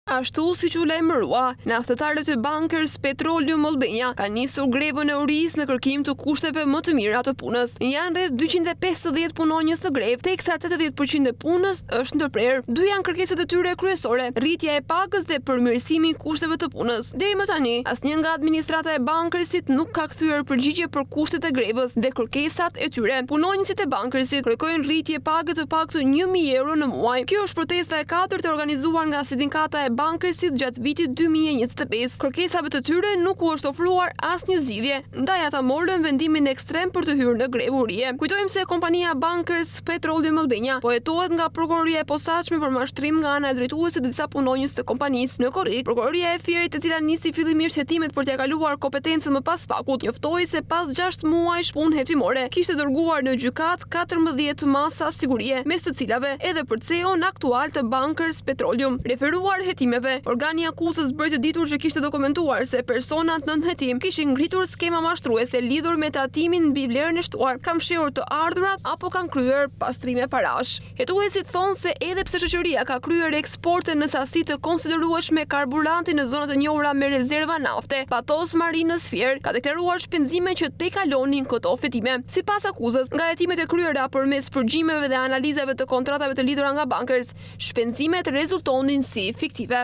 Ashtu siç u lajmërua, naftatarët e Bankers Petroleum Albania kanë nisur grevën e orisë në kërkim të kushteve më të mira të punës. Janë rreth 250 punonjës në grevë, teksa 80% e punës është ndërprerë. Dy janë kërkesat e tyre kryesore: rritja e pagës dhe përmirësimi i kushteve të punës. Deri më tani, asnjë nga administrata e Bankersit nuk ka kthyer përgjigje për kushtet e grevës dhe kërkesat e tyre. Punonjësit e Bankersit kërkojnë rritje pagë të paktën 1000 euro në muaj. Kjo është protesta e katërt e organizuar nga sindikata e Bankersit gjatë vitit 2025. Kërkesave të tyre nuk u është ofruar asnjë zgjidhje, ndaj ata morën vendimin ekstrem për të hyrë në grevë urie. Kujtojmë se kompania Bankers Petroleum Albania po hetohet nga prokuroria e posaçme për mashtrim nga ana e drejtuesit të disa punonjës të kompanisë. Në korrik, prokuroria e Fierit, e cila nisi fillimisht hetimet për t'ia kaluar kompetencën më pas pakut, njoftoi se pas 6 muajsh punë hetimore kishte dërguar në gjykat 14 masa sigurie, mes të cilave edhe për CEO-n aktual të Bankers Petroleum. Referuar hetimeve, organi akuzës bëri të ditur që kishte dokumentuar se personat nën hetim kishin ngritur skema mashtruese lidhur me tatimin mbi vlerën e shtuar, kanë fshehur të ardhurat apo kanë kryer pastrime parash. Hetuesit thonë se edhe pse shoqëria ka kryer eksporte në sasi të konsiderueshme karburanti në zonat e njohura me rezerva nafte, Patos Marinës Fier ka deklaruar shpenzime që tekalonin këto fitime. Sipas akuzës, nga hetimet e kryera përmes përgjimeve dhe analizave të kontratave të lidhura nga Bankers, shpenzimet rezultonin si fiktive.